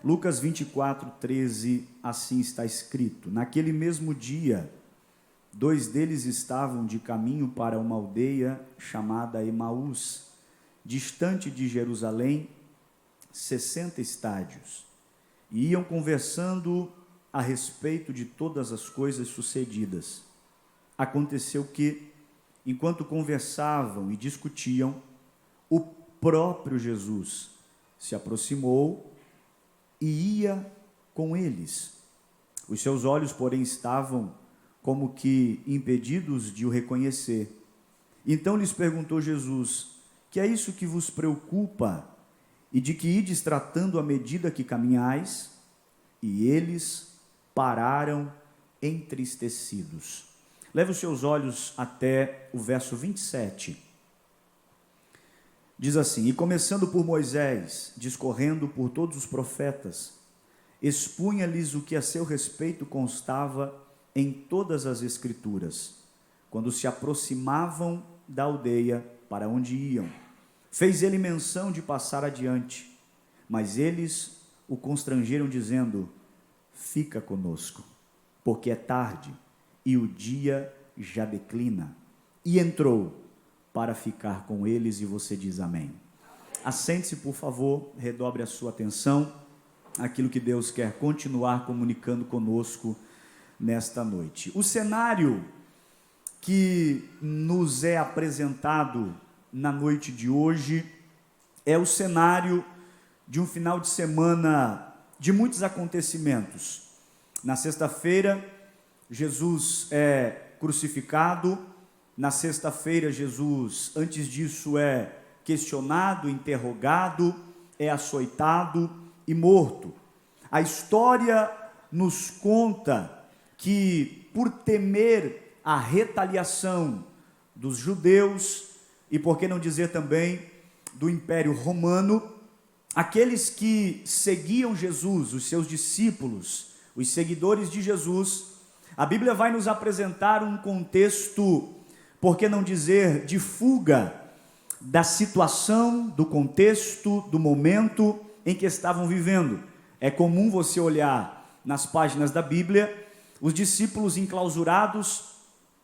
Lucas 24:13, assim está escrito: naquele mesmo dia, 2 deles estavam de caminho para uma aldeia chamada Emaús, distante de Jerusalém, 60 estádios, e iam conversando a respeito de todas as coisas sucedidas. Aconteceu que, enquanto conversavam e discutiam, o próprio Jesus se aproximou e ia com eles. Os seus olhos, porém, estavam como que impedidos de o reconhecer. Então lhes perguntou Jesus: que é isso que vos preocupa? E de que ides tratando à medida que caminhais? E eles pararam entristecidos. Leve os seus olhos até o verso 27. Diz assim: e começando por Moisés, discorrendo por todos os profetas, expunha-lhes o que a seu respeito constava em todas as Escrituras. Quando se aproximavam da aldeia para onde iam, fez ele menção de passar adiante, mas eles o constrangeram, dizendo: fica conosco, porque é tarde e o dia já declina. E entrou para ficar com eles, e você diz amém. Assente-se, por favor, redobre a sua atenção àquilo que Deus quer continuar comunicando conosco nesta noite. O cenário que nos é apresentado na noite de hoje é o cenário de um final de semana de muitos acontecimentos. Na sexta-feira, Jesus é crucificado. Na sexta-feira, Jesus, antes disso, é questionado, interrogado, é açoitado e morto. A história nos conta que, por temer a retaliação dos judeus, e por que não dizer também do Império Romano, aqueles que seguiam Jesus, os seus discípulos, os seguidores de Jesus, a Bíblia vai nos apresentar um contexto, por que não dizer, de fuga da situação, do contexto, do momento em que estavam vivendo. É comum você olhar nas páginas da Bíblia os discípulos enclausurados,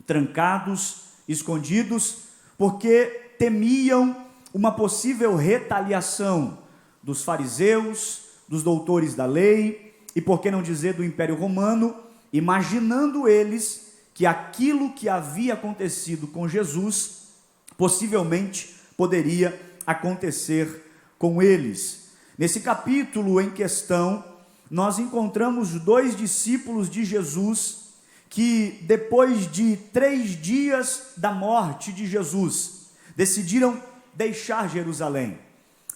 trancados, escondidos, porque temiam uma possível retaliação dos fariseus, dos doutores da lei, e por que não dizer do Império Romano, imaginando eles que aquilo que havia acontecido com Jesus, possivelmente poderia acontecer com eles. Nesse capítulo em questão, nós encontramos 2 discípulos de Jesus, que depois de 3 dias da morte de Jesus, decidiram deixar Jerusalém,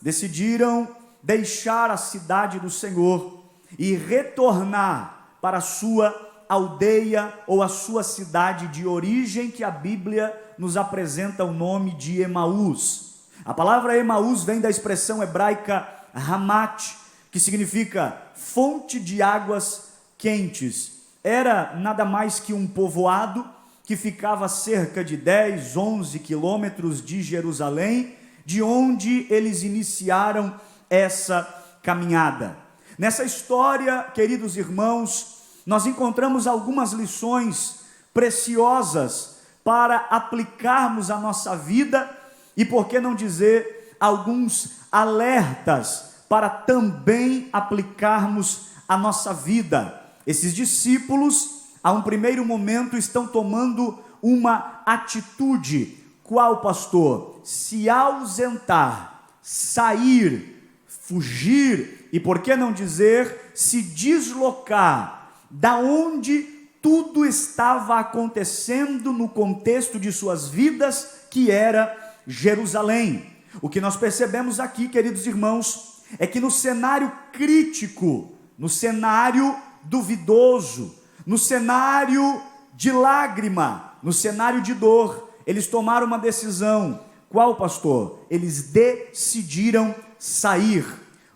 decidiram deixar a cidade do Senhor e retornar para a sua aldeia ou a sua cidade de origem, que a Bíblia nos apresenta o nome de Emaús. A palavra Emaús vem da expressão hebraica Hamat, que significa fonte de águas quentes. Era nada mais que um povoado que ficava a cerca de 10, 11 quilômetros de Jerusalém, de onde eles iniciaram essa caminhada. Nessa história, queridos irmãos, nós encontramos algumas lições preciosas para aplicarmos à nossa vida e, por que não dizer, alguns alertas para também aplicarmos à nossa vida. Esses discípulos, a um primeiro momento, estão tomando uma atitude. Qual, pastor? Se ausentar, sair, fugir e, por que não dizer, se deslocar da onde tudo estava acontecendo no contexto de suas vidas, que era Jerusalém. O que nós percebemos aqui, queridos irmãos, é que no cenário crítico, no cenário duvidoso, no cenário de lágrima, no cenário de dor, eles tomaram uma decisão. Qual, pastor? Eles decidiram sair.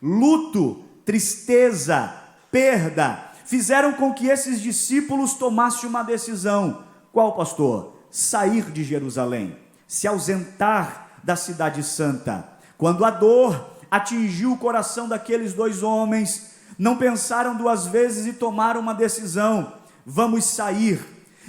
Luto, tristeza, perda, fizeram com que esses discípulos tomassem uma decisão. Qual, pastor? Sair de Jerusalém, se ausentar da cidade santa. Quando a dor atingiu o coração daqueles 2 homens, não pensaram duas vezes e tomaram uma decisão: vamos sair.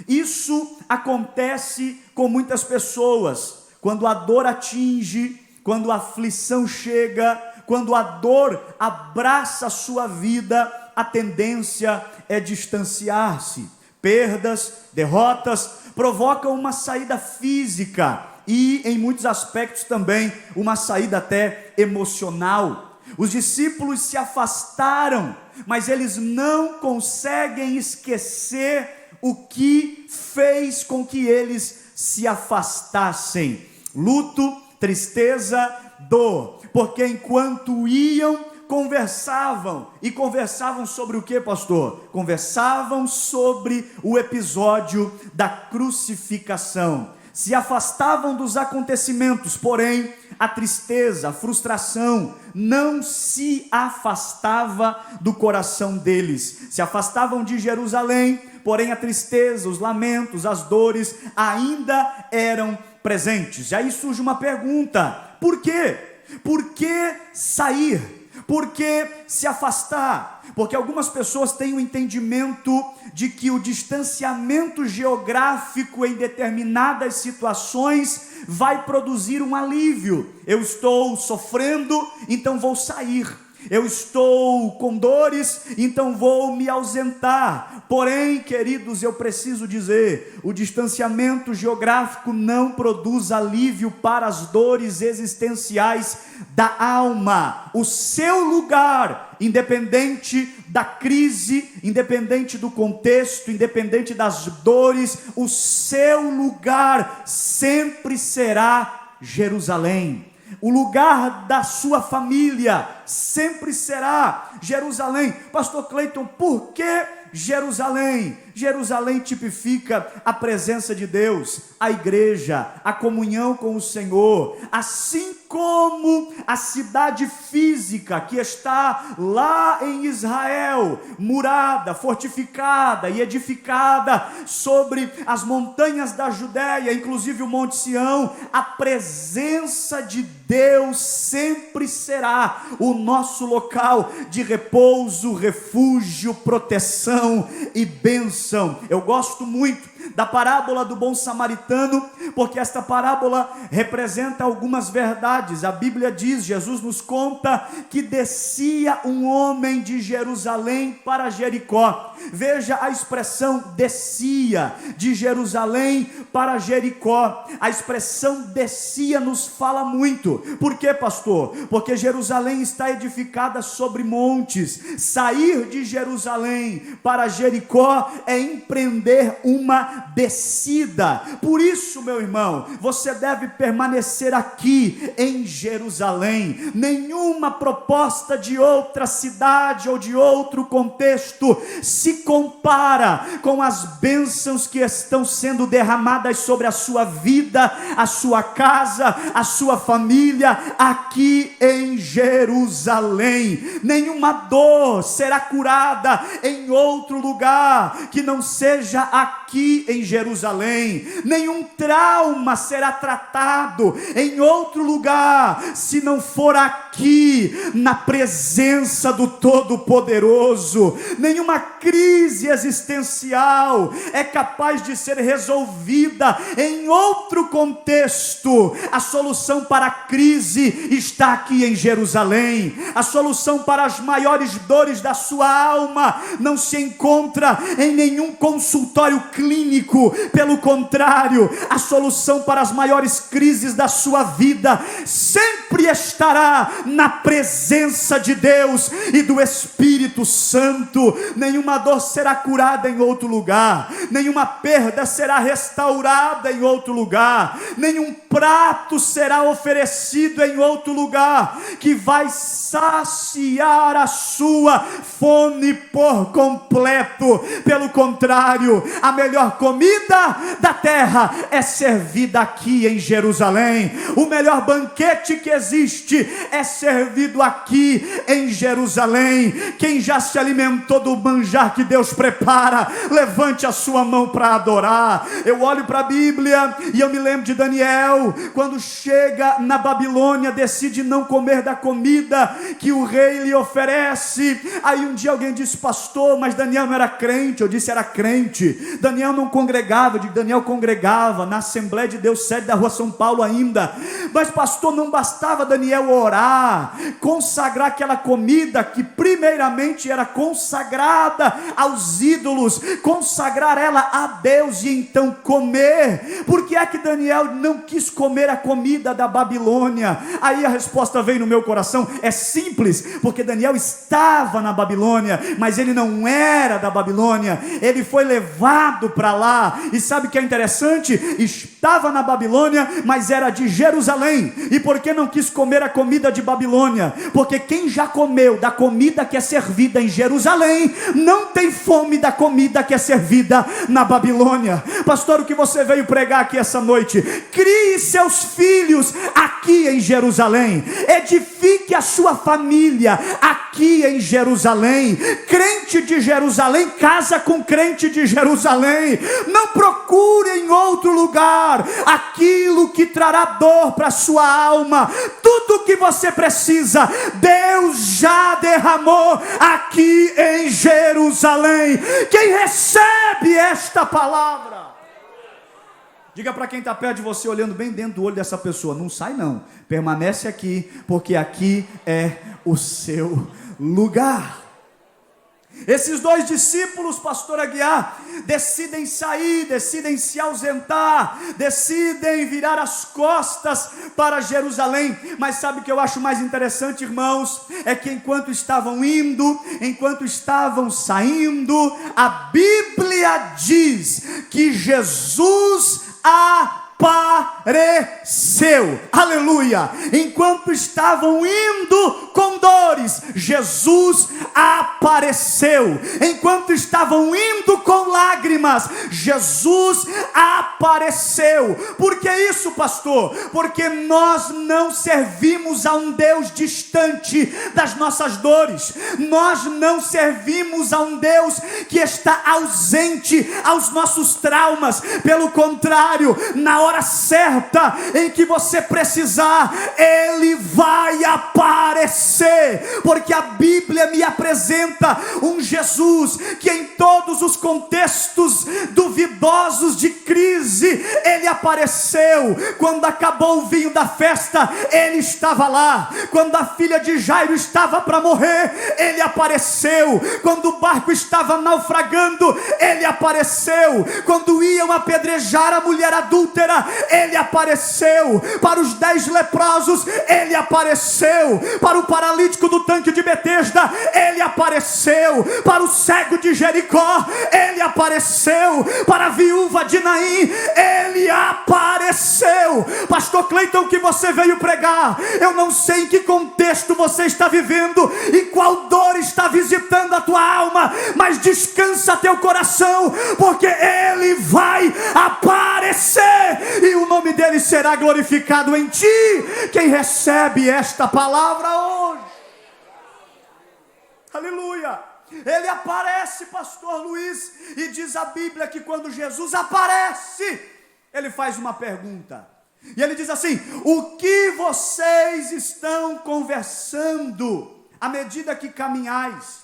Isso acontece com muitas pessoas, quando a dor atinge, quando a aflição chega, quando a dor abraça a sua vida, a tendência é distanciar-se. Perdas, derrotas provocam uma saída física e, em muitos aspectos também, uma saída até emocional. Os discípulos se afastaram, mas eles não conseguem esquecer o que fez com que eles se afastassem. Luto, tristeza, dor, porque enquanto iam, conversavam. E conversavam sobre o que, pastor? Conversavam sobre o episódio da crucificação. Se afastavam dos acontecimentos, porém a tristeza, a frustração não se afastava do coração deles. Se afastavam de Jerusalém, porém a tristeza, os lamentos, as dores ainda eram presentes. E aí surge uma pergunta: por quê? Por que sair? Por que se afastar? Porque algumas pessoas têm o entendimento de que o distanciamento geográfico em determinadas situações vai produzir um alívio. Eu estou sofrendo, então vou sair. Eu estou com dores, então vou me ausentar. Porém, queridos, eu preciso dizer, o distanciamento geográfico não produz alívio para as dores existenciais da alma. O seu lugar, independente da crise, independente do contexto, independente das dores, o seu lugar sempre será Jerusalém. O lugar da sua família sempre será Jerusalém. Pastor Cleiton, por que Jerusalém? Jerusalém tipifica a presença de Deus, a igreja, a comunhão com o Senhor, assim como a cidade física que está lá em Israel, murada, fortificada e edificada sobre as montanhas da Judéia, inclusive o Monte Sião. A presença de Deus sempre será o nosso local de repouso, refúgio, proteção e bênção. Eu gosto muito da parábola do bom samaritano, porque esta parábola representa algumas verdades. A Bíblia diz, Jesus nos conta que descia um homem de Jerusalém para Jericó. Veja a expressão descia de Jerusalém para Jericó. A expressão descia nos fala muito. Por quê, pastor? Porque Jerusalém está edificada sobre montes. Sair de Jerusalém para Jericó é empreender uma descida. Por isso, meu irmão, você deve permanecer aqui em Jerusalém. Nenhuma proposta de outra cidade ou de outro contexto se compara com as bênçãos que estão sendo derramadas sobre a sua vida, a sua casa, a sua família, aqui em Jerusalém. Nenhuma dor será curada em outro lugar que não seja aqui em Jerusalém. Nenhum trauma será tratado em outro lugar se não for aqui, na presença do Todo-Poderoso. Nenhuma crise existencial é capaz de ser resolvida em outro contexto. A solução para a crise está aqui em Jerusalém. A solução para as maiores dores da sua alma não se encontra em nenhum consultório clínico. Pelo contrário, a solução para as maiores crises da sua vida sempre estará na presença de Deus e do Espírito Santo. Nenhuma dor será curada em outro lugar, nenhuma perda será restaurada em outro lugar, nenhum prato será oferecido em outro lugar que vai saciar a sua fome por completo. Pelo contrário, a melhor comida da terra é servida aqui em Jerusalém. O melhor banquete que existe é servido aqui em Jerusalém. Quem já se alimentou do manjar que Deus prepara, levante a sua mão para adorar. Eu olho para a Bíblia e eu me lembro de Daniel, quando chega na Babilônia, decide não comer da comida que o rei lhe oferece. Aí um dia alguém disse: pastor, mas Daniel não era crente. Eu disse: era crente. Daniel não congregava. Eu digo: Daniel congregava na Assembleia de Deus, sede da Rua São Paulo ainda. Mas pastor, não bastava Daniel orar, consagrar aquela comida que primeiramente era consagrada aos ídolos, consagrar ela a Deus e então comer. Por que é que Daniel não quis comer a comida da Babilônia? Aí a resposta veio no meu coração: é simples, porque Daniel estava na Babilônia, mas ele não era da Babilônia, ele foi levado para lá. E sabe o que é interessante? Estava na Babilônia, mas era de Jerusalém. E por que não quis comer a comida de Babilônia? Porque quem já comeu da comida que é servida em Jerusalém, não tem fome da comida que é servida na Babilônia. Pastor, o que você veio pregar aqui essa noite? Crie seus filhos aqui em Jerusalém, edifique a sua família aqui em Jerusalém. Crente de Jerusalém casa com crente de Jerusalém. Não procure em outro lugar aquilo que trará dor para a sua alma. Tudo o que você precisa, Deus já derramou aqui em Jerusalém. Quem recebe esta palavra, diga para quem está perto de você, olhando bem dentro do olho dessa pessoa: não sai não, permanece aqui, porque aqui é o seu lugar. Esses dois discípulos, pastor Aguiar, decidem sair, decidem se ausentar, decidem virar as costas para Jerusalém. Mas sabe o que eu acho mais interessante, irmãos? É que enquanto estavam indo, enquanto estavam saindo, a Bíblia diz que Jesus apareceu, aleluia. Enquanto estavam indo com dores, Jesus apareceu. Enquanto estavam indo com lágrimas, Jesus apareceu. Por que isso, pastor? Porque nós não servimos a um Deus distante das nossas dores. Nós não servimos a um Deus que está ausente aos nossos traumas. Pelo contrário, na hora certa em que você precisar, Ele vai aparecer, porque a Bíblia me apresenta um Jesus que em todos os contextos duvidosos de crise, Ele apareceu. Quando acabou o vinho da festa, Ele estava lá. Quando a filha de Jairo estava para morrer, Ele apareceu. Quando o barco estava naufragando, Ele apareceu. Quando iam apedrejar a mulher adúltera, Ele apareceu. Para os 10 leprosos, Ele apareceu. Para o paralítico do tanque de Betesda, Ele apareceu. Para o cego de Jericó, Ele apareceu. Para a viúva de Naim, Ele apareceu. Pastor Cleiton, o que você veio pregar? Eu não sei em que contexto você está vivendo e qual dor está visitando a tua alma, mas descansa teu coração, porque Ele vai aparecer e o nome dele será glorificado em ti. Quem recebe esta palavra hoje? Aleluia. Ele aparece, pastor Luiz, e diz a Bíblia que quando Jesus aparece, ele faz uma pergunta, e ele diz assim: o que vocês estão conversando à medida que caminhais?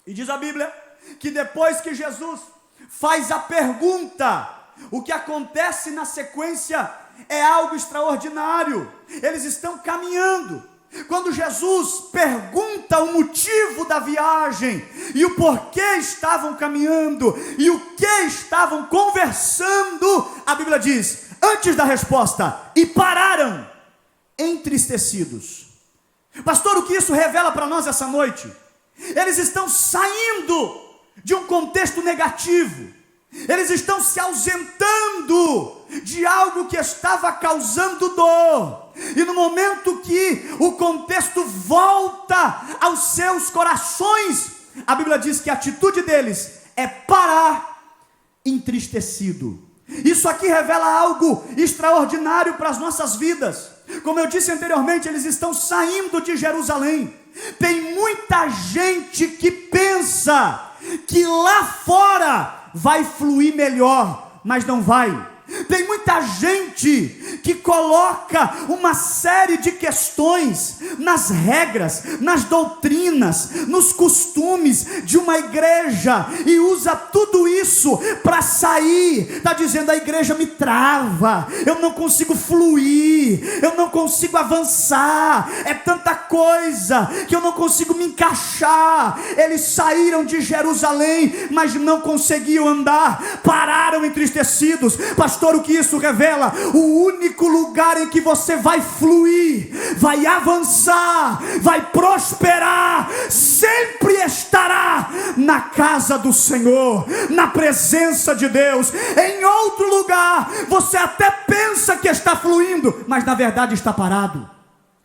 E diz a Bíblia que depois que Jesus faz a pergunta, o que acontece na sequência é algo extraordinário. Eles estão caminhando. Quando Jesus pergunta o motivo da viagem e o porquê estavam caminhando e o que estavam conversando, a Bíblia diz, antes da resposta, e pararam entristecidos. Pastor, o que isso revela para nós essa noite? Eles estão saindo de um contexto negativo. Eles estão se ausentando de algo que estava causando dor. E no momento que o contexto volta aos seus corações, a Bíblia diz que a atitude deles é parar entristecido. Isso aqui revela algo extraordinário para as nossas vidas. Como eu disse anteriormente, eles estão saindo de Jerusalém. Tem muita gente que pensa que lá fora vai fluir melhor, mas não vai. Tem muita gente que coloca uma série de questões nas regras, nas doutrinas, nos costumes de uma igreja e usa tudo isso para sair. Está dizendo: a igreja me trava, eu não consigo fluir, eu não consigo avançar, é tanta coisa que eu não consigo me encaixar. Eles saíram de Jerusalém, mas não conseguiam andar, pararam entristecidos. Pastor, o que isso revela? O único lugar em que você vai fluir, vai avançar, vai prosperar, sempre estará na casa do Senhor, na presença de Deus. Em outro lugar, você até pensa que está fluindo, mas na verdade está parado.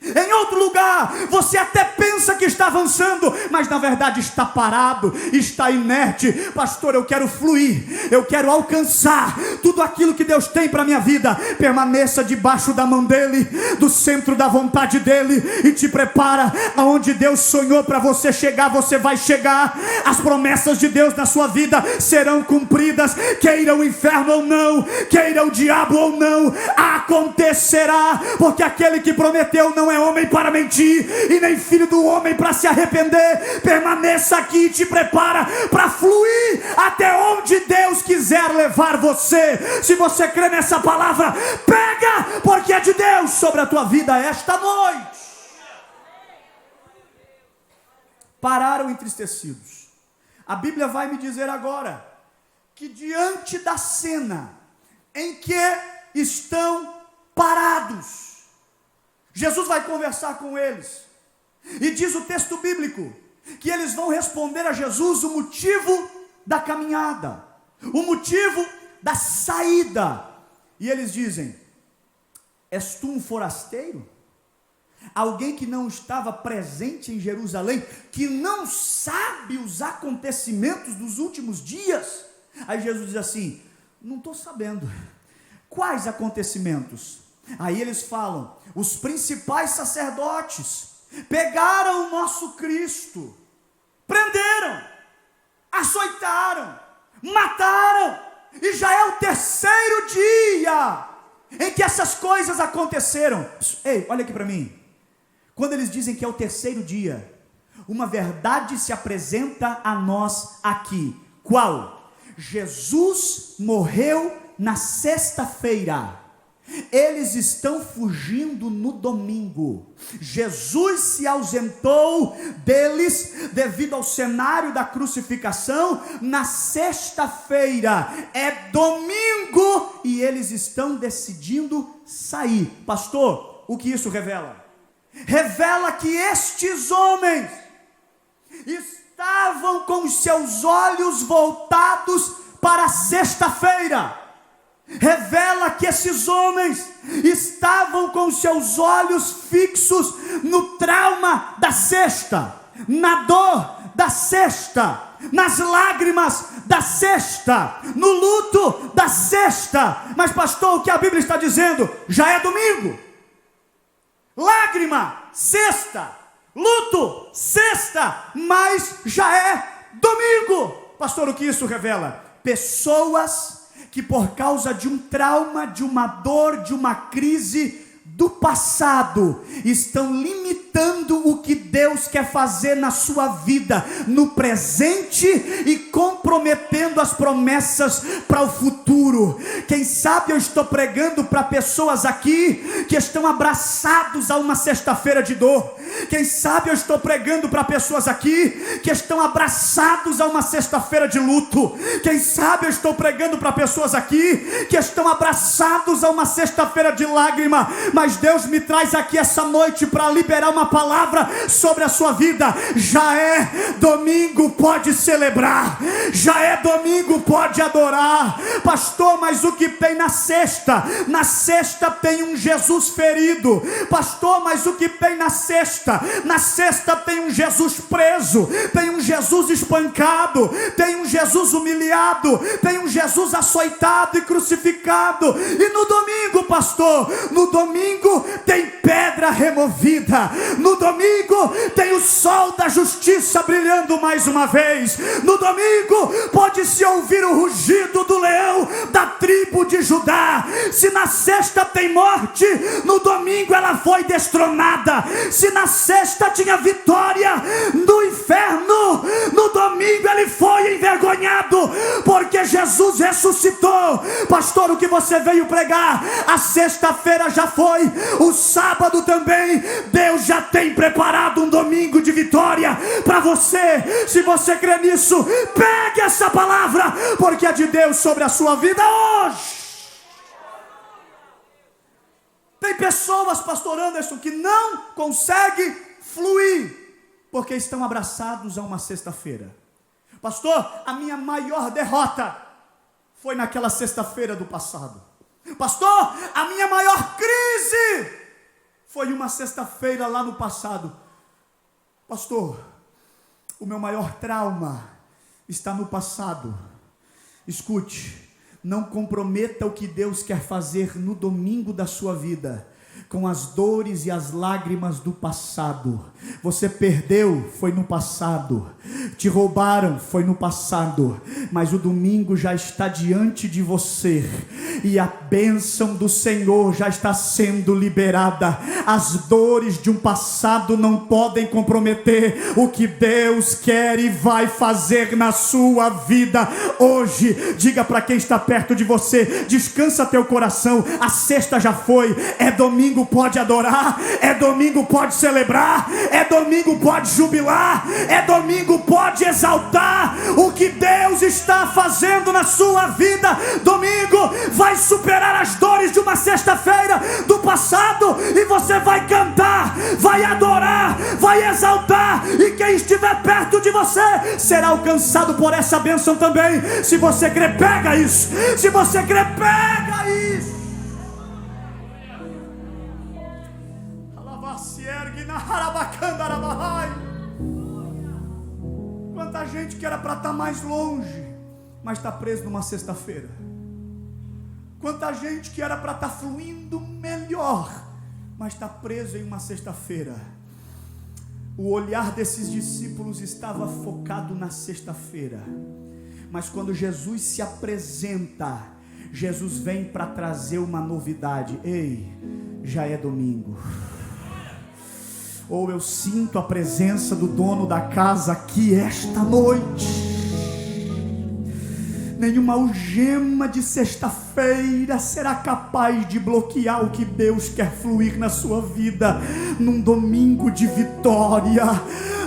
Em outro lugar, você até pensa que está avançando, mas na verdade está parado, está inerte. Pastor, eu quero fluir, eu quero alcançar tudo aquilo que Deus tem para a minha vida. Permaneça debaixo da mão dEle, do centro da vontade dEle, e te prepara. Aonde Deus sonhou para você chegar, você vai chegar. As promessas de Deus na sua vida serão cumpridas, queira o inferno ou não, queira o diabo ou não, acontecerá, porque aquele que prometeu não é homem para mentir, e nem filho do homem para se arrepender. Permaneça aqui e te prepara para fluir até onde Deus quiser levar você. Se você crê nessa palavra, pega, porque é de Deus sobre a tua vida esta noite. Pararam entristecidos. A Bíblia vai me dizer agora que diante da cena em que estão parados, Jesus vai conversar com eles, e diz o texto bíblico que eles vão responder a Jesus o motivo da caminhada, o motivo da saída. E eles dizem: és tu um forasteiro? Alguém que não estava presente em Jerusalém, que não sabe os acontecimentos dos últimos dias? Aí Jesus diz assim: não estou sabendo. Quais acontecimentos? Aí eles falam: os principais sacerdotes pegaram o nosso Cristo, prenderam, açoitaram, mataram, e já é o terceiro dia em que essas coisas aconteceram. Ei, olha aqui para mim. Quando eles dizem que é o terceiro dia, uma verdade se apresenta a nós aqui. Qual? Jesus morreu na sexta-feira. Eles estão fugindo no domingo. Jesus se ausentou deles devido ao cenário da crucificação na sexta-feira. É domingo e eles estão decidindo sair. Pastor, o que isso revela? Revela que estes homens estavam com os seus olhos voltados para a sexta-feira. Revela que esses homens estavam com seus olhos fixos no trauma da sexta, na dor da sexta, nas lágrimas da sexta, no luto da sexta. Mas pastor, o que a Bíblia está dizendo? Já é domingo. Lágrima, sexta. Luto, sexta. Mas já é domingo. Pastor, o que isso revela? Pessoas que por causa de um trauma, de uma dor, de uma crise do passado, estão limitando o que Deus quer fazer na sua vida, no presente, e comprometendo as promessas para o futuro. Quem sabe eu estou pregando para pessoas aqui que estão abraçados a uma sexta-feira de dor. Quem sabe eu estou pregando para pessoas aqui que estão abraçados a uma sexta-feira de luto. Quem sabe eu estou pregando para pessoas aqui que estão abraçados a uma sexta-feira de lágrima. Mas mas Deus me traz aqui essa noite para liberar uma palavra sobre a sua vida. Já é domingo, pode celebrar. Já é domingo, pode adorar. Pastor, mas o que tem na cesta? Na cesta tem um Jesus ferido. Pastor, mas o que tem na cesta? Na cesta tem um Jesus preso, tem um Jesus espancado, tem um Jesus humilhado, tem um Jesus açoitado e crucificado. E no domingo, pastor, no domingo tem pedra removida. No domingo tem o sol da justiça brilhando mais uma vez. No domingo pode-se ouvir o rugido do leão da tribo de Judá. Se na sexta tem morte, no domingo ela foi destronada. Se na sexta tinha vitória no inferno, no domingo ele foi envergonhado, porque Jesus ressuscitou. Pastor, o que você veio pregar? A sexta-feira já foi, o sábado também. Deus já tem preparado um domingo de vitória para você. Se você crê nisso, pegue essa palavra, porque é de Deus sobre a sua vida hoje. Tem pessoas, pastor Anderson, que não conseguem fluir, porque estão abraçados a uma sexta-feira. Pastor, a minha maior derrota foi naquela sexta-feira do passado. Pastor, a minha maior crise foi uma sexta-feira lá no passado. Pastor, o meu maior trauma está no passado. Escute, não comprometa o que Deus quer fazer no domingo da sua vida com as dores e as lágrimas do passado. Você perdeu, foi no passado. Te roubaram, foi no passado. Mas o domingo já está diante de você, e a bênção do Senhor já está sendo liberada. As dores de um passado não podem comprometer o que Deus quer e vai fazer na sua vida hoje. Diga para quem está perto de você: descansa teu coração, a sexta já foi. É domingo, pode adorar. É domingo, pode celebrar. É domingo, pode jubilar. É domingo, pode exaltar o que Deus está fazendo na sua vida. Domingo vai superar as dores de uma sexta-feira do passado, e você vai cantar, vai adorar, vai exaltar, e quem estiver perto de você será alcançado por essa bênção também. Se você crê, pega isso. Se você crê, pega isso. Quanta gente que era para estar mais longe, mas está preso numa sexta-feira. Quanta gente que era para estar fluindo melhor, mas está preso em uma sexta-feira. O olhar desses discípulos estava focado na sexta-feira, mas quando Jesus se apresenta, Jesus vem para trazer uma novidade. Ei, já é domingo. Ou eu sinto a presença do dono da casa aqui esta noite. Nenhuma algema de sexta-feira será capaz de bloquear o que Deus quer fluir na sua vida num domingo de vitória.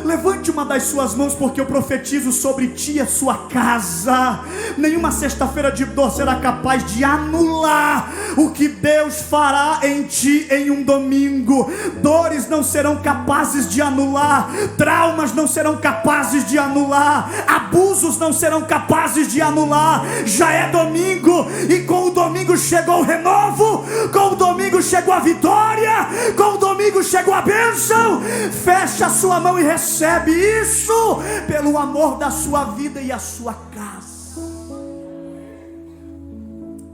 Levante uma das suas mãos, porque eu profetizo sobre ti e a sua casa. Nenhuma sexta-feira de dor será capaz de anular o que Deus fará em ti em um domingo. Dores não serão capazes de anular, traumas não serão capazes de anular, abusos não serão capazes de anular. Já é domingo, e com o domingo chegou o renovo, com o domingo chegou a vitória, com o domingo chegou a bênção. Feche a sua mão e recebe isso, pelo amor da sua vida e a sua casa.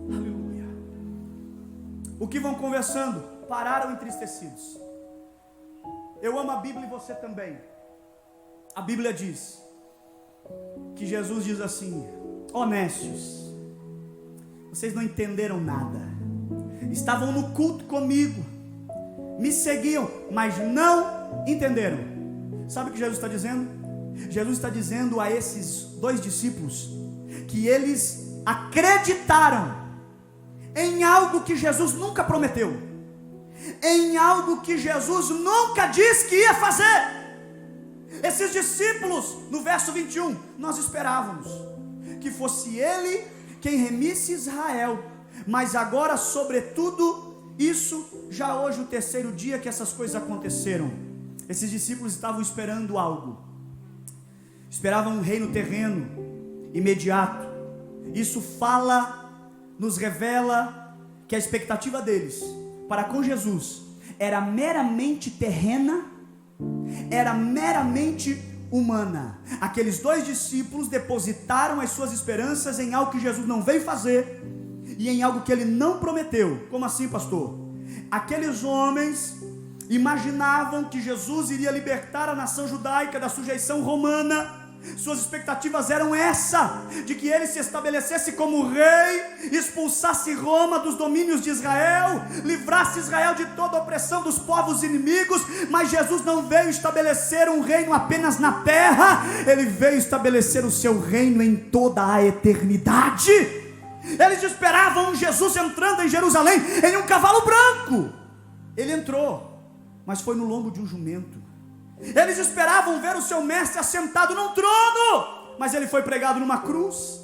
Aleluia. O que vão conversando? Pararam entristecidos. Eu amo a Bíblia e você também. A Bíblia diz que Jesus diz assim: honestos, vocês não entenderam nada. Estavam no culto comigo, me seguiam, mas não entenderam. Sabe o que Jesus está dizendo? Jesus está dizendo a esses dois discípulos que eles acreditaram em algo que Jesus nunca prometeu, em algo que Jesus nunca disse que ia fazer. Esses discípulos, no verso 21, nós esperávamos que fosse Ele quem remisse Israel, mas agora, sobretudo, isso já hoje o terceiro dia que essas coisas aconteceram. Esses discípulos estavam esperando algo, esperavam um reino terreno, imediato. Isso nos revela que a expectativa deles para com Jesus era meramente terrena, era meramente humana. Aqueles dois discípulos depositaram as suas esperanças em algo que Jesus não veio fazer e em algo que ele não prometeu. Como assim, pastor? Aqueles homens imaginavam que Jesus iria libertar a nação judaica da sujeição romana. Suas expectativas eram essa, de que ele se estabelecesse como rei, expulsasse Roma dos domínios de Israel, livrasse Israel de toda a opressão dos povos inimigos. Mas Jesus não veio estabelecer um reino apenas na terra, ele veio estabelecer o seu reino em toda a eternidade. Eles esperavam Jesus entrando em Jerusalém em um cavalo branco. Ele entrou, mas foi no lombo de um jumento. Eles esperavam ver o seu mestre assentado num trono, mas ele foi pregado numa cruz.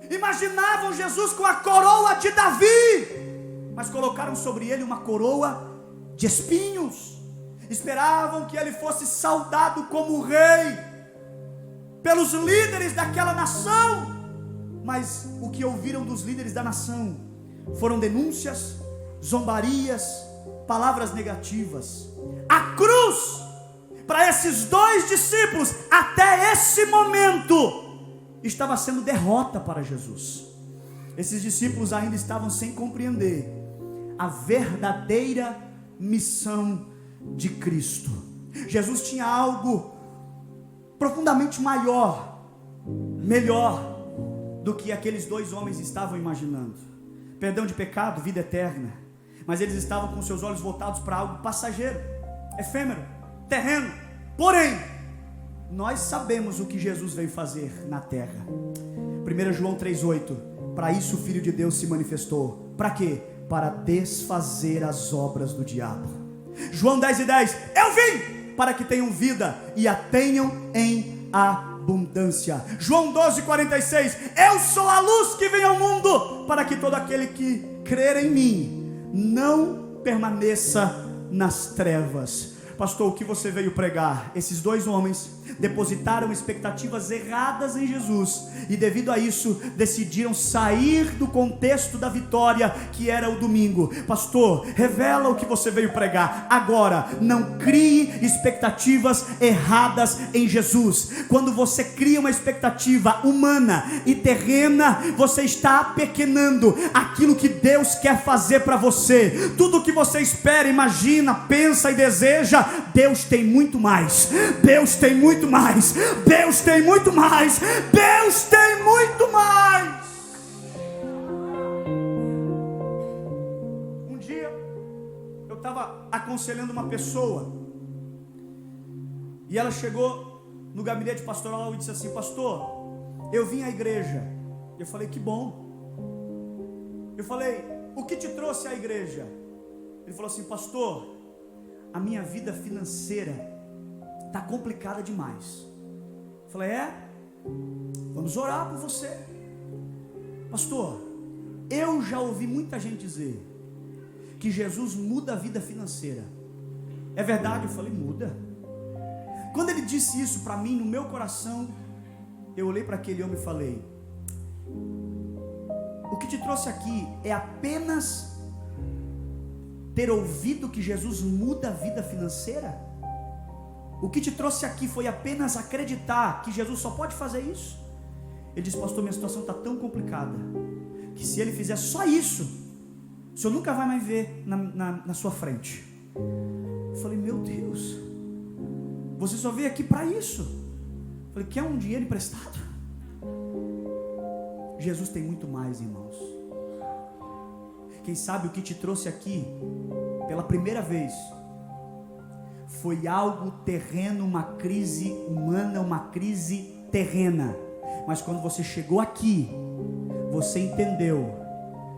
Imaginavam Jesus com a coroa de Davi, mas colocaram sobre ele uma coroa de espinhos. Esperavam que ele fosse saudado como rei pelos líderes daquela nação, mas o que ouviram dos líderes da nação foram denúncias, zombarias, palavras negativas. A cruz, para esses dois discípulos, até esse momento, estava sendo derrota para Jesus. Esses discípulos ainda estavam sem compreender a verdadeira missão de Cristo. Jesus tinha algo profundamente maior, melhor do que aqueles dois homens estavam imaginando. Perdão de pecado, vida eterna. Mas eles estavam com seus olhos voltados para algo passageiro, efêmero, terreno. Porém, nós sabemos o que Jesus veio fazer na terra. 1 João 3,8: para isso o Filho de Deus se manifestou. Para quê? Para desfazer as obras do diabo. João 10,10: eu vim para que tenham vida e a tenham em abundância. João 12,46: eu sou a luz que vem ao mundo, para que todo aquele que crer em mim não permaneça nas trevas. Pastor, o que você veio pregar? Esses dois homens depositaram expectativas erradas em Jesus, e devido a isso decidiram sair do contexto da vitória que era o domingo. Pastor, revela o que você veio pregar agora. Não crie expectativas erradas em Jesus. Quando você cria uma expectativa humana e terrena, você está apequenando aquilo que Deus quer fazer para você. Tudo que você espera, imagina, pensa e deseja, Deus tem muito mais. Deus tem muito mais. Deus tem muito mais. Deus tem muito mais. Um dia eu estava aconselhando uma pessoa, e ela chegou no gabinete pastoral e disse assim: pastor, eu vim à igreja. Eu falei: que bom. Eu falei: o que te trouxe à igreja? Ele falou assim: pastor, a minha vida financeira está complicada demais. Eu falei: é? Vamos orar por você. Pastor, eu já ouvi muita gente dizer que Jesus muda a vida financeira. É verdade? Eu falei: muda. Quando ele disse isso para mim, no meu coração, eu olhei para aquele homem e falei: o que te trouxe aqui é apenas ter ouvido que Jesus muda a vida financeira? O que te trouxe aqui foi apenas acreditar que Jesus só pode fazer isso? Ele disse: pastor, minha situação está tão complicada que se ele fizer só isso, o senhor nunca vai mais ver na sua frente. Eu falei: meu Deus, você só veio aqui para isso? Eu falei: quer um dinheiro emprestado? Jesus tem muito mais, irmãos. Quem sabe o que te trouxe aqui pela primeira vez foi algo terreno, uma crise humana, uma crise terrena. Mas quando você chegou aqui, você entendeu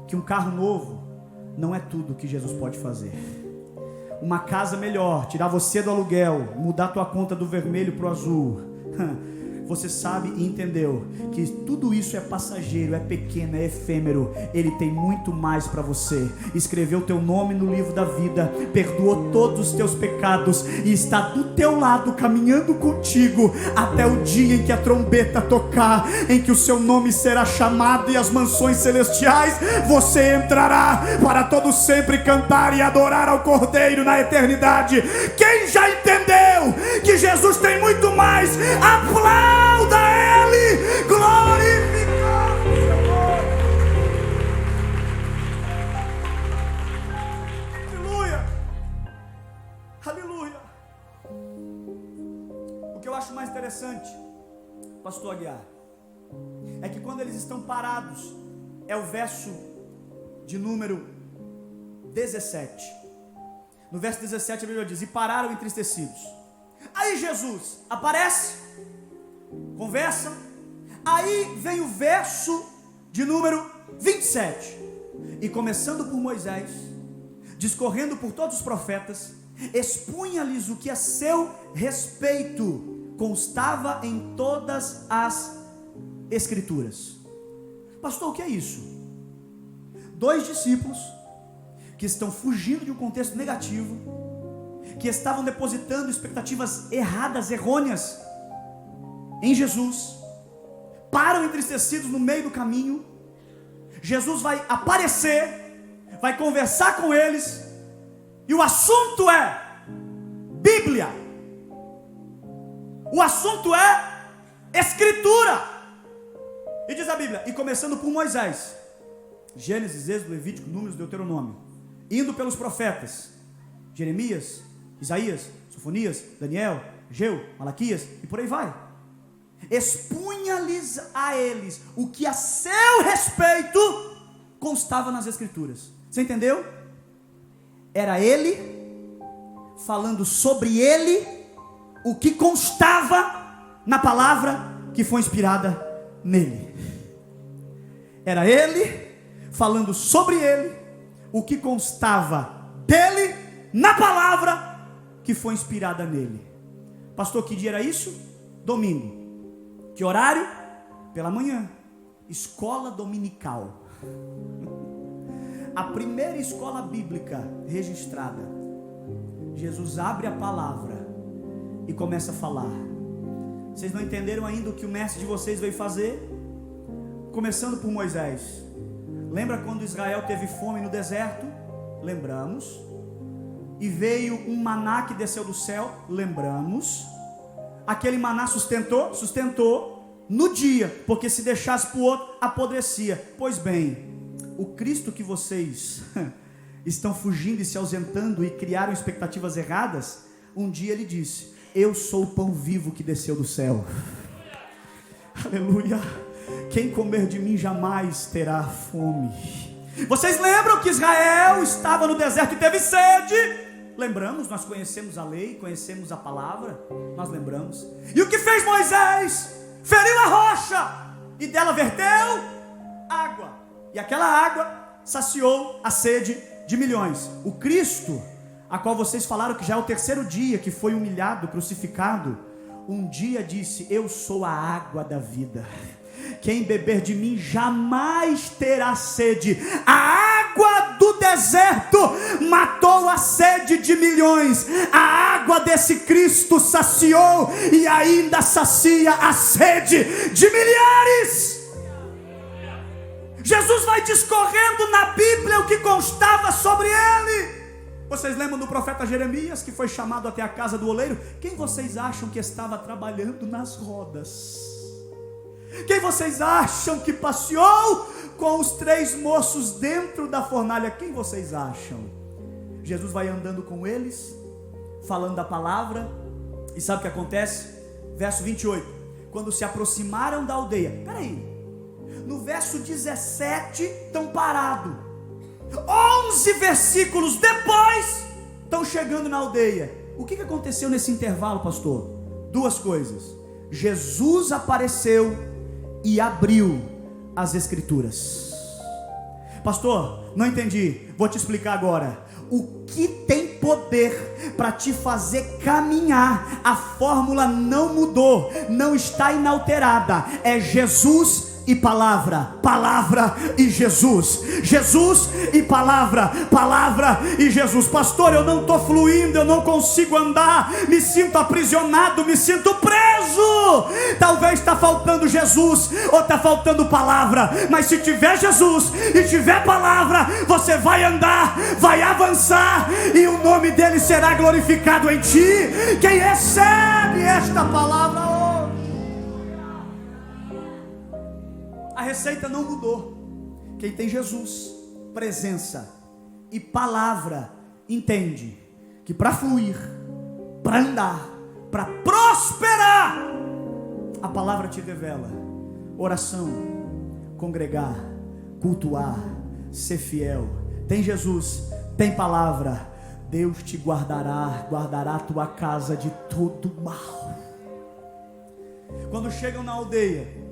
que um carro novo não é tudo que Jesus pode fazer. Uma casa melhor, tirar você do aluguel, mudar tua conta do vermelho para o azul. você sabe e entendeu que tudo isso é passageiro, é pequeno, é efêmero. Ele tem muito mais para você. Escreveu teu nome no livro da vida, perdoou todos os teus pecados e está do teu lado, caminhando contigo até o dia em que a trombeta tocar, em que o seu nome será chamado e as mansões celestiais você entrará para todo sempre cantar e adorar ao Cordeiro na eternidade. Quem já entendeu que Jesus tem muito mais, aplauda Ele, glorificado o Senhor. Aleluia, aleluia. O que eu acho mais interessante, pastor Aguiar, é que quando eles estão parados, é o verso de número 17. No verso 17 a Bíblia diz: e pararam entristecidos. Aí Jesus aparece, conversa. Aí vem o verso de número 27. E começando por Moisés, discorrendo por todos os profetas, expunha-lhes o que a seu respeito constava em todas as Escrituras. Pastor, o que é isso? 2 discípulos que estão fugindo de um contexto negativo, que estavam depositando expectativas erradas, errôneas em Jesus, param entristecidos no meio do caminho. Jesus vai aparecer, vai conversar com eles, e o assunto é Bíblia, o assunto é Escritura. E diz a Bíblia, e começando por Moisés, Gênesis, Êxodo, Levítico, Números, Deuteronômio, indo pelos profetas, Jeremias, Isaías, Sofonias, Daniel, Ageu, Malaquias, e por aí vai. Expunha-lhes a eles o que a seu respeito constava nas Escrituras. Você entendeu? Era ele falando sobre ele o que constava na palavra que foi inspirada nele. Era ele falando sobre ele o que constava dele na palavra que foi inspirada nele. Pastor, que dia era isso? Domingo. Que horário? Pela manhã. Escola dominical. A primeira escola bíblica registrada. Jesus abre a palavra e começa a falar. Vocês não entenderam ainda o que o mestre de vocês veio fazer? Começando por Moisés. Lembra quando Israel teve fome no deserto? Lembramos. E veio um maná que desceu do céu? Lembramos. Aquele maná sustentou? Sustentou no dia, porque se deixasse para o outro, apodrecia. Pois bem, o Cristo que vocês estão fugindo e se ausentando e criaram expectativas erradas, um dia ele disse: eu sou o pão vivo que desceu do céu. Aleluia. Quem comer de mim jamais terá fome. Vocês lembram que Israel estava no deserto e teve sede? Lembramos, nós conhecemos a lei, conhecemos a palavra, nós lembramos. E o que fez Moisés? Feriu a rocha e dela verteu água. E aquela água saciou a sede de milhões. O Cristo, a qual vocês falaram que já é o terceiro dia que foi humilhado, crucificado, um dia disse: eu sou a água da vida. Quem beber de mim jamais terá sede. A água do deserto matou a sede de milhões. A água desse Cristo saciou e ainda sacia a sede de milhares. Jesus vai discorrendo na Bíblia o que constava sobre ele. Vocês lembram do profeta Jeremias, que foi chamado até a casa do oleiro? Quem vocês acham que estava trabalhando nas rodas? Quem vocês acham que passeou com os 3 moços dentro da fornalha? Quem vocês acham? Jesus vai andando com eles, falando da palavra. E sabe o que acontece? Verso 28. Quando se aproximaram da aldeia. Peraí. No verso 17 estão parados. 11 versículos depois estão chegando na aldeia. O que aconteceu nesse intervalo, pastor? 2 coisas. Jesus apareceu e abriu as Escrituras. Pastor, não entendi, vou te explicar agora. O que tem poder para te fazer caminhar. A fórmula não mudou, não está inalterada. É Jesus e palavra, palavra e Jesus, Jesus e palavra, palavra e Jesus. Pastor, eu não estou fluindo, eu não consigo andar, me sinto aprisionado, me sinto preso. Talvez está faltando Jesus ou está faltando palavra, mas se tiver Jesus e tiver palavra, você vai andar, vai avançar e o nome dele será glorificado em ti. Quem recebe esta palavra hoje, a receita não mudou. Quem tem Jesus, presença e palavra, entende que para fluir, para andar, para prosperar, a palavra te revela: oração, congregar, cultuar, ser fiel. Tem Jesus, tem palavra, Deus te guardará, guardará a tua casa de todo mal. Quando chegam na aldeia,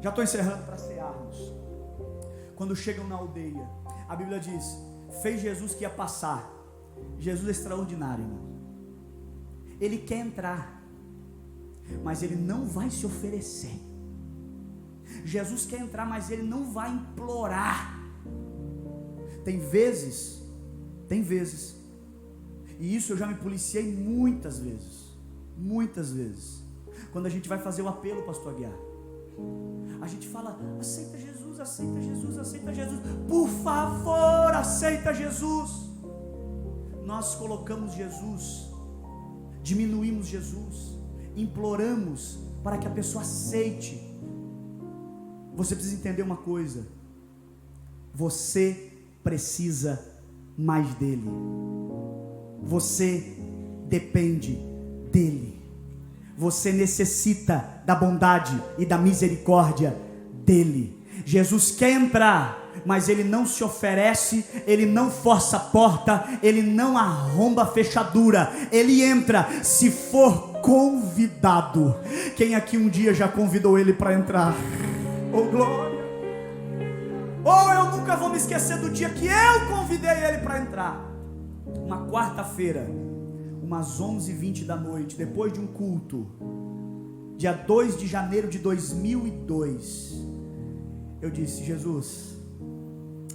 já estou encerrando para cearmos. Quando chegam na aldeia, a Bíblia diz: fez Jesus que ia passar. Jesus é extraordinário, irmão. Ele quer entrar, mas ele não vai se oferecer. Jesus quer entrar, mas ele não vai implorar. Tem vezes, e isso eu já me policiei muitas vezes, quando a gente vai fazer o apelo, pastor Aguiar, a gente fala: aceita Jesus, aceita Jesus, aceita Jesus, por favor, aceita Jesus. Nós colocamos Jesus, diminuímos Jesus, imploramos para que a pessoa aceite. Você precisa entender uma coisa: você precisa mais dele, você depende dele, você necessita da bondade e da misericórdia dele. Jesus quer entrar, mas ele não se oferece, ele não força a porta, ele não arromba a fechadura, ele entra se for convidado. Quem aqui um dia já convidou ele para entrar? Oh glória! Oh, eu nunca vou me esquecer do dia que eu convidei ele para entrar. Uma quarta-feira, umas 11h20 da noite, depois de um culto, dia 2 de janeiro de 2002, eu disse: Jesus,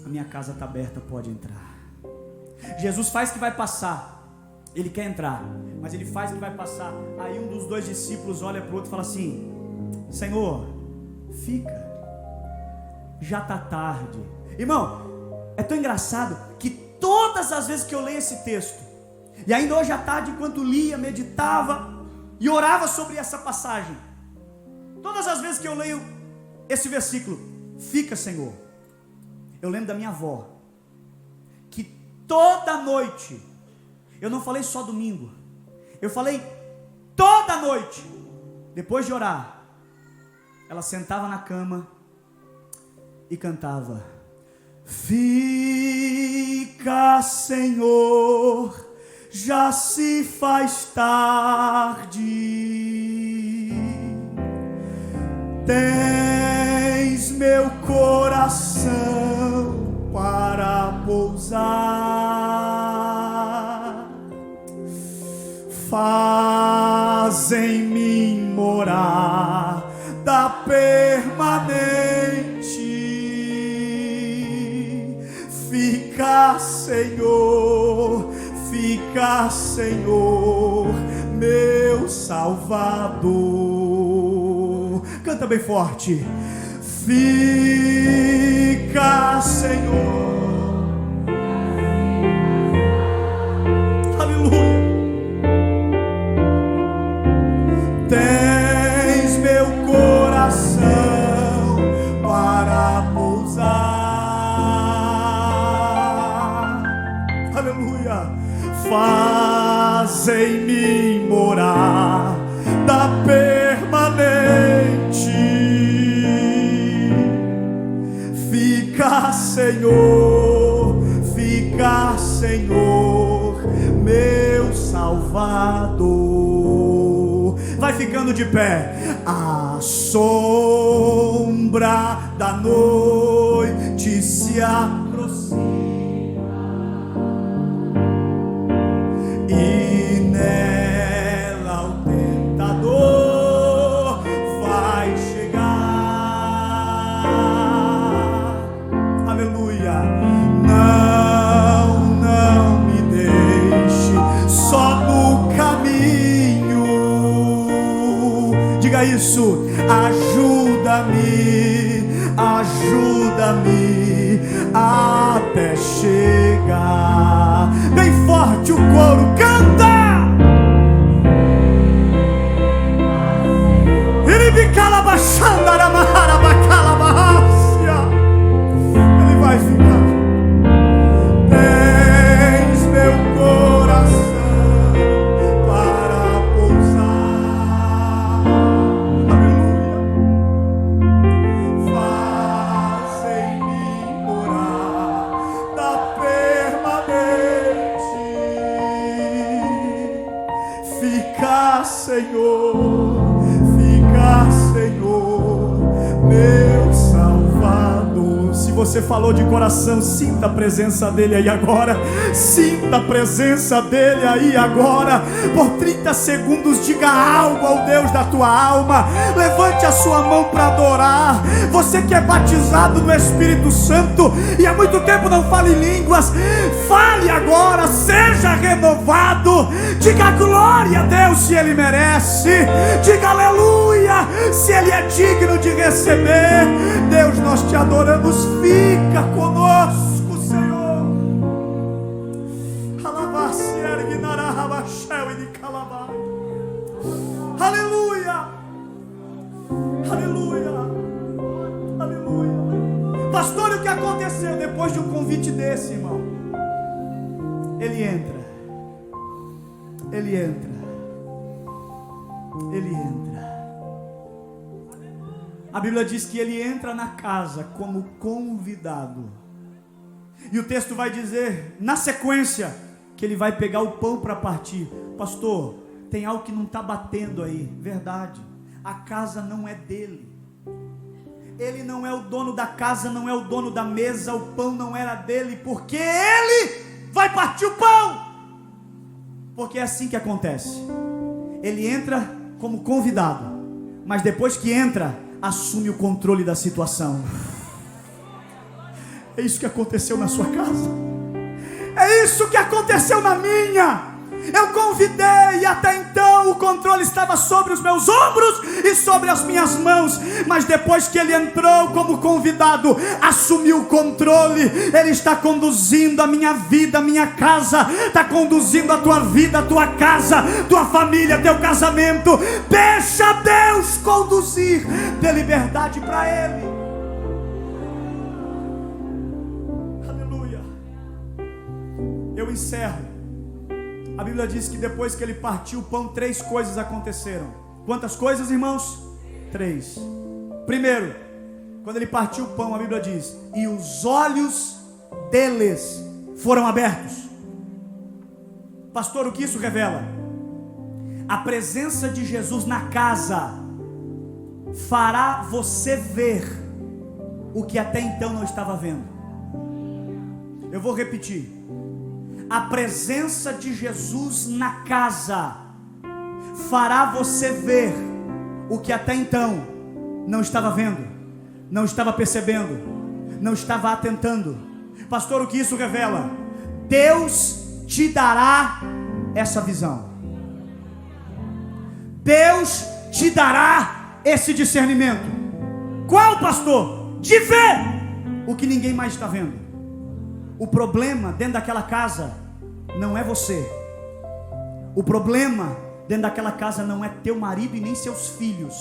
a minha casa está aberta, pode entrar. Jesus faz que vai passar, ele quer entrar, mas ele faz que vai passar. Aí um dos dois discípulos olha para o outro e fala assim: Senhor, fica, já está tarde. Irmão, é tão engraçado que todas as vezes que eu leio esse texto, e ainda hoje à tarde, enquanto lia, meditava e orava sobre essa passagem, todas as vezes que eu leio esse versículo, fica, Senhor, eu lembro da minha avó, que toda noite, eu não falei só domingo, eu falei toda noite, depois de orar, ela sentava na cama e cantava: fica, Senhor, já se faz tarde, tens meu coração para pousar, faz em mim morar da permanente. Fica, Senhor, fica, Senhor, meu Salvador. Canta bem forte. Fica, Senhor. Aleluia. Tens meu coração para pousar. Aleluia. Faz em mim morar da permanente. Fica, Senhor, fica, Senhor, meu Salvador. Vai ficando de pé. A sombra da noite se aproxima, isso. Ajuda-me até chegar. Bem forte o coro, canta! Ele vai ficar. Tens meu coração para pousar. Aleluia. Faz em mim morar da permanente. Fica, Senhor, meu Salvador. Se você falou de coração, sinta a presença dele aí agora. Sinta a presença dele aí agora. Por 30 segundos diga algo ao Deus da tua alma. Levante a sua mão para adorar. Você que é batizado no Espírito Santo e há muito tempo não fala em línguas, fale agora, seja renovado. Diga glória a Deus se ele merece. Diga aleluia se ele é digno de receber. Deus, nós te adoramos. Fica conosco, Senhor. Aleluia. Aleluia. Aleluia. Pastor, o que aconteceu depois de um convite desse, irmão? Ele entra. Ele entra. Ele entra. A Bíblia diz que ele entra na casa como convidado. E o texto vai dizer, na sequência, que ele vai pegar o pão para partir. Pastor, tem algo que não está batendo aí. Verdade. A casa não é dele. Ele não é o dono da casa, não é o dono da mesa. O pão não era dele, porque ele vai partir o pão. Porque é assim que acontece. Ele entra como convidado, mas depois que entra, assume o controle da situação. É isso que aconteceu na sua casa. É isso que aconteceu na minha. Eu convidei e até então o controle estava sobre os meus ombros e sobre as minhas mãos. Mas depois que ele entrou como convidado, assumiu o controle. Ele está conduzindo a minha vida, a minha casa. Está conduzindo a tua vida, a tua casa, tua família, teu casamento. Deixa Deus conduzir. Dê liberdade para Ele. Aleluia. Eu encerro. A Bíblia diz que depois que ele partiu o pão, 3 coisas aconteceram. Quantas coisas, irmãos? 3. Primeiro, quando ele partiu o pão, a Bíblia diz: e os olhos deles foram abertos. Pastor, o que isso revela? A presença de Jesus na casa fará você ver o que até então não estava vendo. Eu vou repetir. A presença de Jesus na casa fará você ver o que até então não estava vendo, não estava percebendo, não estava atentando. Pastor, o que isso revela? Deus te dará essa visão. Deus te dará esse discernimento. Qual, pastor? De ver o que ninguém mais está vendo. O problema dentro daquela casa não é você. O problema dentro daquela casa não é teu marido e nem seus filhos.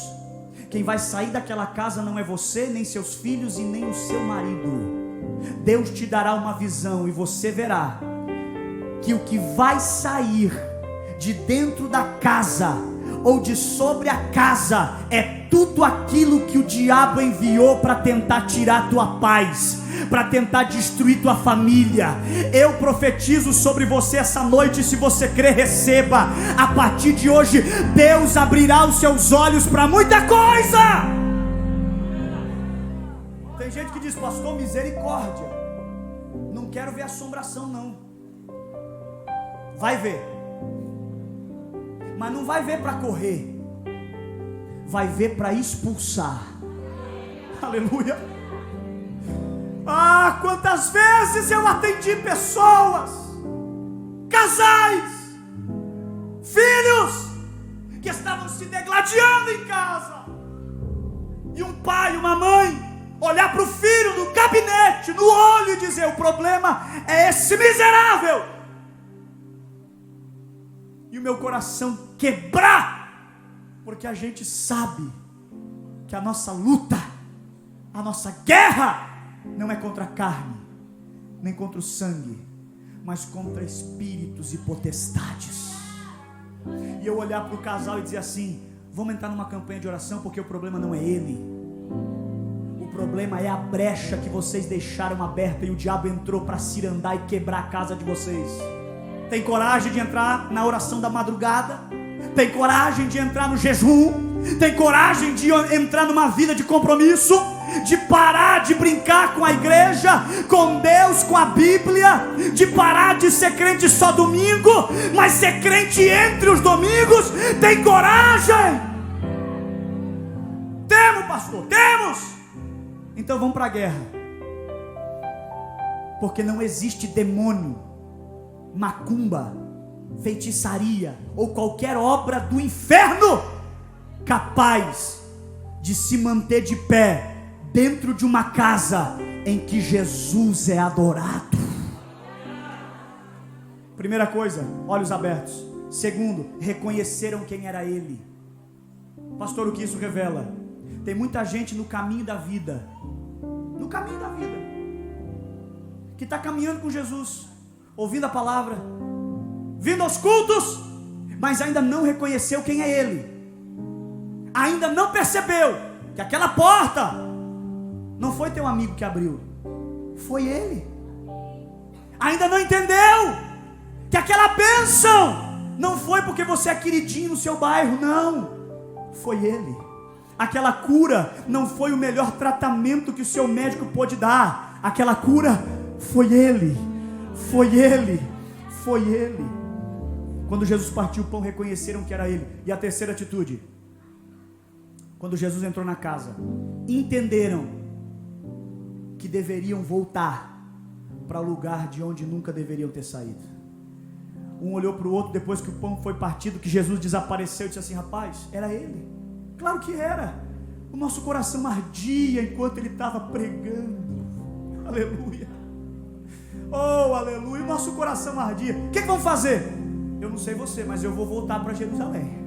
Quem vai sair daquela casa não é você, nem seus filhos e nem o seu marido. Deus te dará uma visão e você verá que o que vai sair de dentro da casa ou de sobre a casa é tudo aquilo que o diabo enviou para tentar tirar tua paz, para tentar destruir tua família. Eu profetizo sobre você essa noite. Se você crer, receba. A partir de hoje, Deus abrirá os seus olhos para muita coisa. Tem gente que diz: pastor, misericórdia, não quero ver assombração não. Vai ver, mas não vai ver para correr, vai ver para expulsar. Aleluia. Ah, quantas vezes eu atendi pessoas, casais, filhos, que estavam se degladiando em casa, pai e uma mãe olhar para o filho no gabinete, no olho e dizer: o problema é esse miserável, e o meu coração quebrar, porque a gente sabe que a nossa luta, a nossa guerra não é contra a carne, nem contra o sangue, mas contra espíritos e potestades. E eu olhar para o casal e dizer assim: vamos entrar numa campanha de oração, porque o problema não é ele, o problema é a brecha que vocês deixaram aberta e o diabo entrou para cirandar e quebrar a casa de vocês. Tem coragem de entrar na oração da madrugada? Tem coragem de entrar no jejum? Tem coragem de entrar numa vida de compromisso? De parar de brincar com a igreja, com Deus, com a Bíblia? De parar de ser crente só domingo, mas ser crente entre os domingos? Tem coragem? Temos, pastor, temos. Então vamos para a guerra, porque não existe demônio, macumba, feitiçaria ou qualquer obra do inferno capaz de se manter de pé dentro de uma casa em que Jesus é adorado. Primeira coisa, olhos abertos. Segundo, reconheceram quem era ele. Pastor, o que isso revela? Tem muita gente no caminho da vida, que está caminhando com Jesus, ouvindo a palavra, vindo aos cultos, mas ainda não reconheceu quem é ele, ainda não percebeu que aquela porta não foi teu amigo que abriu, foi ele. Ainda não entendeu que aquela bênção não foi porque você é queridinho no seu bairro, não, foi ele. Aquela cura não foi o melhor tratamento que o seu médico pôde dar, aquela cura foi ele, foi ele, foi ele. Quando Jesus partiu o pão, reconheceram que era ele. E a terceira atitude, quando Jesus entrou na casa, entenderam que deveriam voltar para o lugar de onde nunca deveriam ter saído. Um olhou para o outro depois que o pão foi partido, que Jesus desapareceu, e disse assim: rapaz, era ele. Claro que era. O nosso coração ardia enquanto ele estava pregando. Aleluia. Oh, aleluia. O nosso coração ardia. O que vamos fazer? Eu não sei você, mas eu vou voltar para Jerusalém,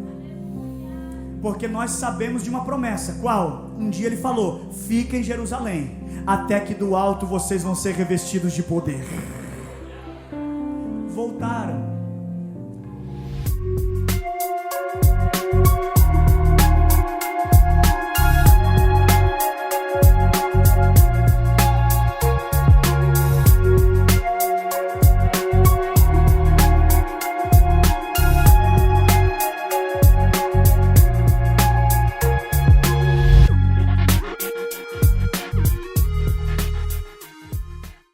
porque nós sabemos de uma promessa. Qual? Um dia ele falou: fica em Jerusalém, até que do alto vocês vão ser revestidos de poder. Voltaram.